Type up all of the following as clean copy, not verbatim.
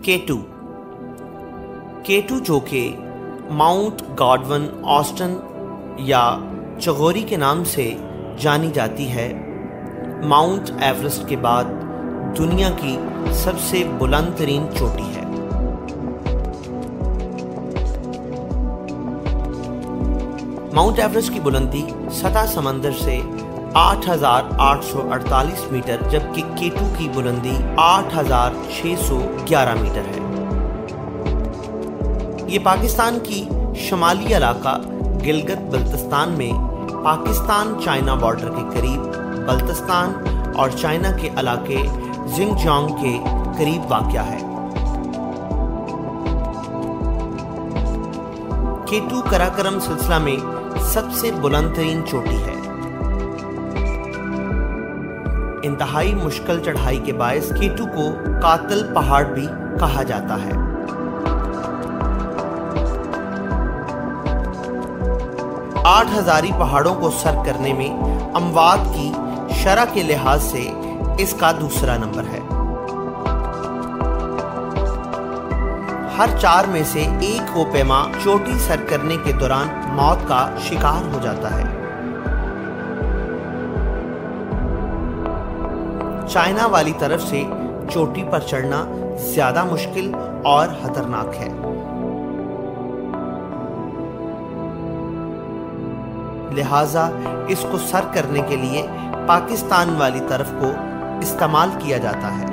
K2 جو کہ mount गॉडवन Austin या चौगोरी के नाम से जानी जाती है, माउंट एवरेस्ट के बाद दुनिया की सबसे बुलंद तरीन चोटी है। माउंट एवरेस्ट की बुलंदी सतह समंदर से 8,848 मीटर जबकि K2 की बुलंदी 8,611 मीटर है। ये पाकिस्तान की शमाली इलाका गिलगित बल्तिस्तान में पाकिस्तान चाइना बॉर्डर के करीब बल्तिस्तान और चाइना के इलाके जिंगजांग के करीब वाक़या है। K2 कराकरम सिलसिला में सबसे बुलंद तरीन चोटी है। इंतहाई मुश्किल चढ़ाई के बायस K2 को कातिल पहाड़ भी कहा जाता है। 8,000 पहाड़ों को सर करने में अमवात की शरह के लिहाज से इसका दूसरा नंबर है। हर 4 में से एक कोपेमा चोटी सर करने के दौरान मौत का शिकार हो जाता है। चाइना वाली तरफ से चोटी पर चढ़ना ज्यादा मुश्किल और खतरनाक है। लिहाजा इसको सर करने के लिए पाकिस्तान वाली तरफ को इस्तेमाल किया जाता है।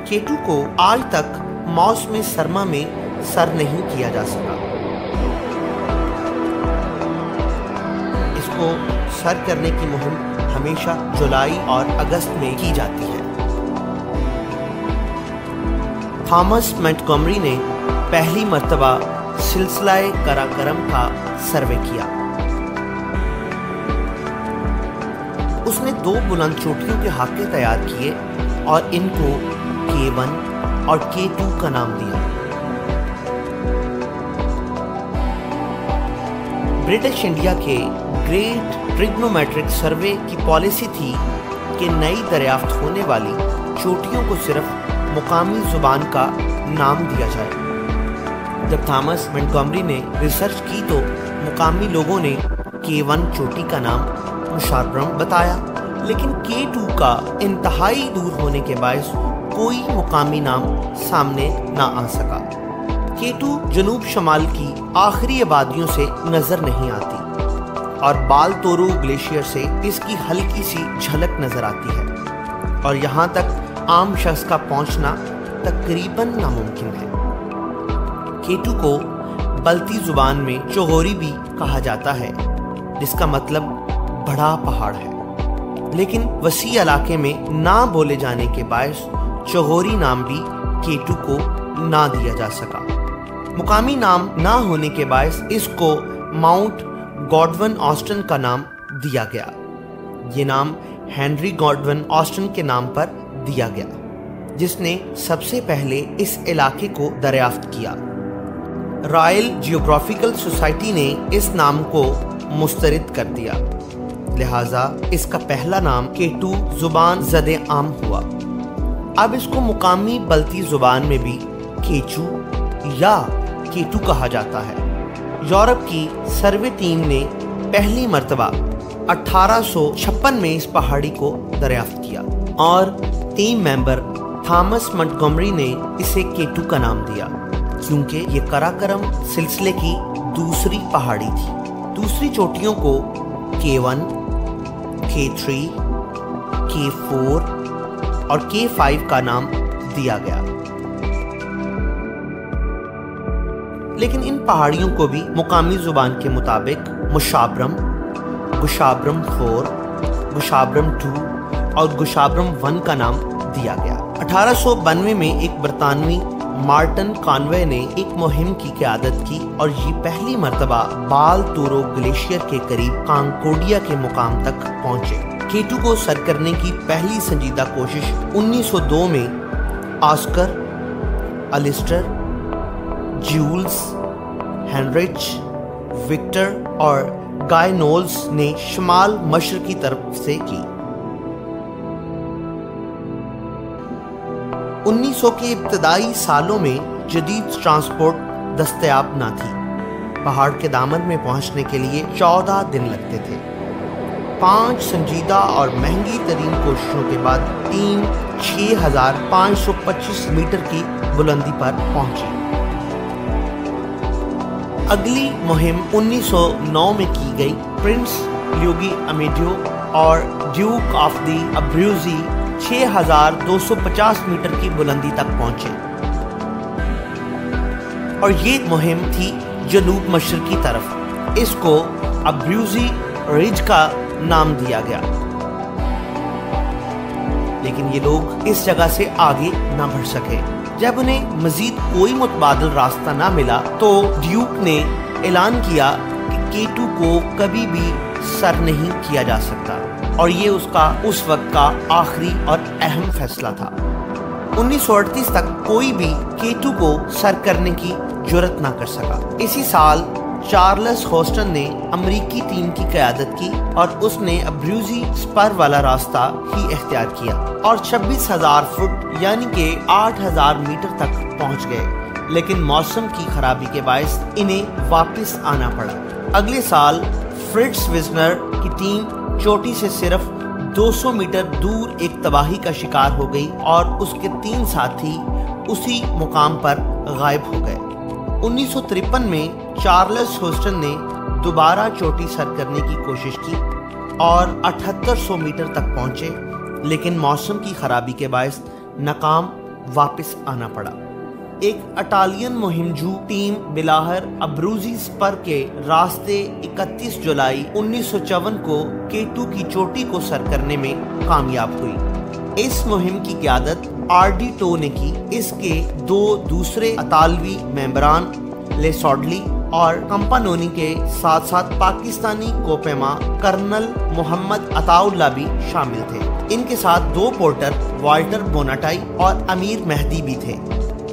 K2 को आज तक मौसम सरमा में सर नहीं किया जा सका। इसको सर करने की मुहिम हमेशा जुलाई और अगस्त में की जाती है। थॉमस मोंटगोमरी ने पहली मर्तबा सिलसिला कराकरम का सर्वे किया। उसने 2 बुलंद चोटियों के हाके तैयार किए और इनको K1 और K2 का नाम दिया। ब्रिटिश इंडिया के ग्रेट ट्रिग्नोमेट्रिक सर्वे की पॉलिसी थी कि नई दरियाफ्त होने वाली चोटियों को सिर्फ मुकामी जुबान का नाम दिया जाए। जब थॉमस मोंटगोमरी ने रिसर्च की तो मुकामी लोगों ने K1 चोटी का नाम मुशाबरम बताया, लेकिन K2 का इंतहाई दूर होने के बायस कोई मुकामी नाम सामने ना आ सका। K2 जनूब शमाल की आखिरी आबादियों से नजर नहीं आती और बाल तोरू ग्लेशियर से इसकी हल्की सी झलक नजर आती है और यहाँ तक आम शख्स का पहुँचना तकरीबन नामुमकिन है। K2 को बल्ती जुबान में चौगोरी भी कहा जाता है, जिसका मतलब बड़ा पहाड़ है, लेकिन वसी इलाके में ना बोले जाने के बायस चौगोरी नाम भी K2 को ना दिया जा सका। मुकामी नाम ना होने के बायस इसको माउंट गॉडवन ऑस्टन का नाम दिया गया। ये नाम हेनरी गॉडवन ऑस्टन के नाम पर दिया गया, जिसने सबसे पहले इस इलाके को दरियाफ्त किया। रॉयल जियोग्राफिकल सोसाइटी ने इस नाम को मुस्तरद कर दिया, लिहाजा इसका पहला नाम K2 जुबान ज़दे आम हुआ। अब इसको मुकामी बल्ती जुबान में भी K2 या K2 कहा जाता है। यूरोप की सर्वे टीम ने पहली मर्तबा 1856 में इस पहाड़ी को दरियाफ्त किया और टीम मेंबर थॉमस मोंटगोमरी ने इसे K2 का नाम दिया, क्योंकि ये कराकरम सिलसिले की दूसरी पहाड़ी थी। दूसरी चोटियों को K1, K3, K4 और K5 का नाम दिया गया, लेकिन इन पहाड़ियों को भी मुकामी जुबान के मुताबिक मुशाबरम, गुशाबरम 4, गुशाबरम 2 और गुशाबरम 1 का नाम दिया गया। 1892 में एक बरतानवी मार्टिन कॉनवे ने एक मुहिम की क़यादत की और ये पहली मर्तबा बाल तोरो ग्लेशियर के करीब कांकोडिया के मुकाम तक पहुंचे। K2 को सर करने की पहली संजीदा कोशिश 1902 में ऑस्कर, अलिस्टर, जूल्स, हेनरिच, विक्टर और गाय नोल्स ने शमाल मशरकी तरफ से की। 1900 کے ابتدائی سالوں میں جدید ٹرانسپورٹ دستیاب نہ تھی۔ پہاڑ کے دامن میں پہنچنے کے لیے 14 دن لگتے تھے۔ 5 سنجیدہ اور مہنگی ترین کوششوں کے بعد ٹیم 6525 میٹر کی بلندی پر پہنچی۔ اگلی مہم 1909 میں کی گئی۔ پرنس لیوگی امیڈیو اور ڈیوک آف دی ابروزی 6250 میٹر کی بلندی تک پہنچے، اور یہ مہم تھی جنوب مشرقی طرف۔ اس کو ابروزی رج کا نام دیا گیا، لیکن یہ لوگ اس جگہ سے آگے نہ بڑھ سکے۔ جب انہیں مزید کوئی متبادل راستہ نہ ملا تو ڈیوک نے اعلان کیا کہ K2 کو کبھی بھی سر نہیں کیا جا سکتا، اور یہ اس کا اس وقت کا آخری اور اہم فیصلہ تھا۔ 1938 تک کوئی بھی K2 کو سر کرنے کی جرأت نہ کر سکا۔ اسی سال چارلس ہوسٹن نے امریکی ٹیم کی قیادت کی اور اس نے ابروزی سپر والا راستہ ہی اختیار کیا اور 26,000 فٹ یعنی کہ 8,000 میٹر تک پہنچ گئے، لیکن موسم کی خرابی کے باعث انہیں واپس آنا پڑا۔ اگلے سال فرٹز وزنر کی ٹیم چوٹی سے صرف 200 میٹر دور ایک تباہی کا شکار ہو گئی اور اس کے 3 ساتھی اسی مقام پر غائب ہو گئے۔ 1953 میں چارلس ہوسٹن نے دوبارہ چوٹی سر کرنے کی کوشش کی اور 7800 میٹر تک پہنچے، لیکن موسم کی خرابی کے باعث ناکام واپس آنا پڑا۔ ایک اٹالین مہمجو ٹیم بلاہر ابروزی سپر کے راستے 31 جولائی 1954 کو K2 کی چوٹی کو سر کرنے میں کامیاب ہوئی۔ اس مہم کی قیادت RD ٹو نے کی۔ اس کے 2 دوسرے اطالوی ممبران لیسارڈلی اور کمپانونی کے ساتھ ساتھ پاکستانی کوپیما کرنل محمد عطا اللہ بھی شامل تھے۔ ان کے ساتھ 2 پورٹر والٹر بوناٹائی اور امیر مہدی بھی تھے۔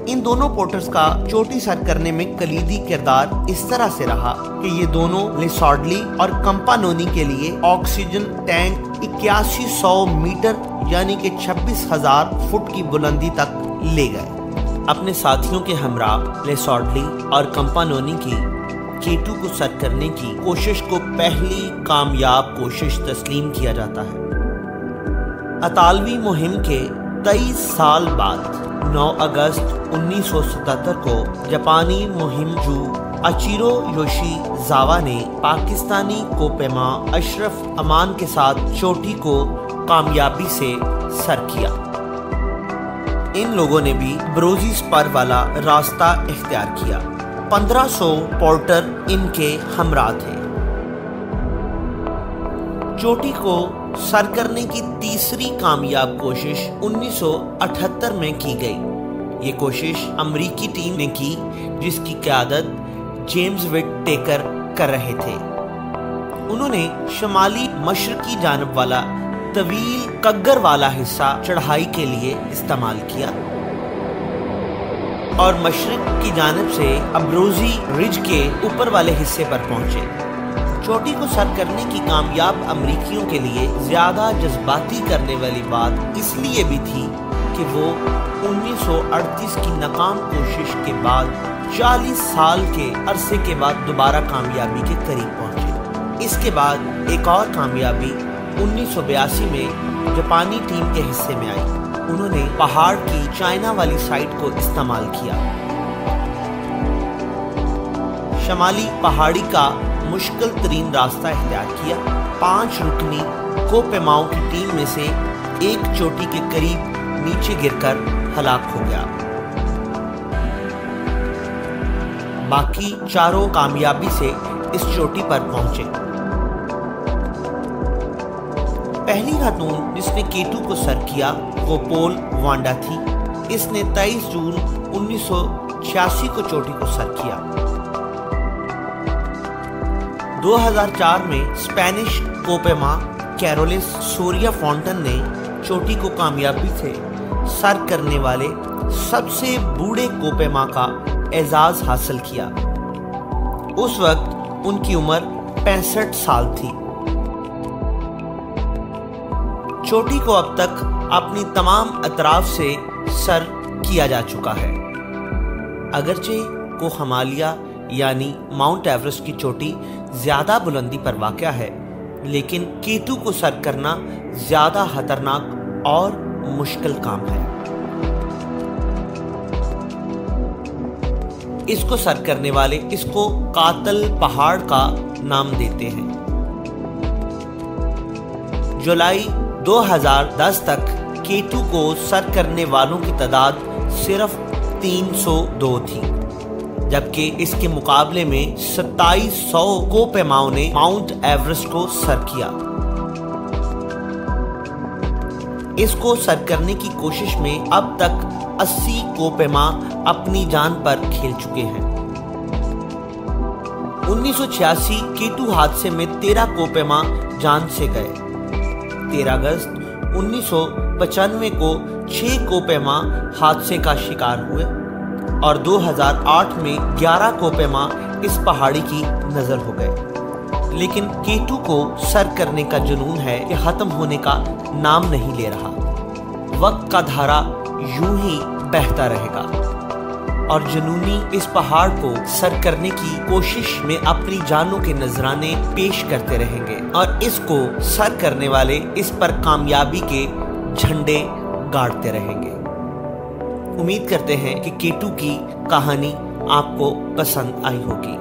ان دونوں پورٹرز کا چوٹی سر کرنے میں کلیدی کردار اس طرح سے رہا کہ یہ دونوں لیسارڈلی اور کمپانونی کے لیے آکسیجن ٹینک 8100 میٹر یعنی کہ 26,000 فٹ کی بلندی تک لے گئے۔ اپنے ساتھیوں کے ہمراہ لیسارڈلی اور کمپانونی کی K2 کو سر کرنے کی کوشش کو پہلی کامیاب کوشش تسلیم کیا جاتا ہے۔ اطالوی مہم کے 23 سال بعد 9 اگست 1977 کو جاپانی مہمجو اچیرو یوشی زاوا نے پاکستانی کوپیما اشرف امان کے ساتھ چوٹی کو کامیابی سے سر کیا۔ ان لوگوں نے بھی ابروزی سپر والا راستہ اختیار کیا۔ 1500 پورٹر ان کے ہمراہ تھے۔ چوٹی کو سر کرنے کی تیسری کامیاب کوشش 1978 میں کی گئی۔ یہ کوشش امریکی ٹیم نے کی جس کی قیادت جیمز وٹ ٹیکر کر رہے تھے۔ انہوں نے شمالی مشرقی جانب والا طویل کگر والا حصہ چڑھائی کے لیے استعمال کیا اور مشرق کی جانب سے ابروزی رج کے اوپر والے حصے پر پہنچے۔ چوٹی کو سر کرنے کی کامیاب امریکیوں کے لیے زیادہ جذباتی کرنے والی بات اس لیے بھی تھی کہ وہ 1938 کی ناکام کوشش کے بعد 40 سال کے عرصے کے بعد دوبارہ کامیابی کے قریب پہنچے۔ اس کے بعد ایک اور کامیابی 1982 میں جاپانی ٹیم کے حصے میں آئی۔ انہوں نے پہاڑ کی چائنا والی سائٹ کو استعمال کیا۔ شمالی پہاڑی کا مشکل ترین راستہ اختیار کیا۔ 5 رکنی کوپیماؤں کی ٹیم میں سے ایک چوٹی کے قریب نیچے گر کر ہلاک ہو گیا۔ باقی چاروں کامیابی سے اس چوٹی پر پہنچے۔ پہلی خاتون جس نے K2 کو سر کیا وہ پول وانڈا تھی۔ اس نے 23 جون 1986 کو چوٹی کو سر کیا۔ 2004 میں اسپینش کوپیما کیرولس سوریا فونٹن نے چوٹی کو کامیابی سے سر کرنے والے سب سے بوڑھے کوپیما کا اعزاز حاصل کیا۔ اس وقت ان کی عمر 65 سال تھی۔ چوٹی کو اب تک اپنی تمام اطراف سے سر किया जा चुका है। अगरचे को हिमालय यानी माउंट एवरेस्ट की चोटी ज्यादा बुलंदी पर वाक़या है, लेकिन K2 को सर करना ज्यादा खतरनाक और मुश्किल काम है। इसको सर करने वाले इसको कातल पहाड़ का नाम देते हैं। जुलाई 2010 तक K2 को सर करने वालों की तादाद सिर्फ 302 थी, जबकि इसके मुकाबले में 2700 कोपेमाओं ने माउंट एवरेस्ट को सर किया। इसको सर करने की कोशिश में अब तक 80 कोपेमा अपनी जान पर खेल चुके हैं। 1986 K2 हादसे में 13 कोपेमा जान से गए। 13 अगस्त 1995 को 6 कोपेमा हादसे का शिकार हुए और 2008 में 11 कोपेमा इस पहाड़ी की नजर हो गए। लेकिन K2 को सर करने का जुनून है कि खत्म होने का नाम नहीं ले रहा। वक्त का धारा यूं ही बहता रहेगा और जुनूनी इस पहाड़ को सर करने की कोशिश में अपनी जानों के नजराने पेश करते रहेंगे और इसको सर करने वाले इस पर कामयाबी के झंडे गाड़ते रहेंगे। उम्मीद करते हैं कि K2 की कहानी आपको पसंद आई होगी।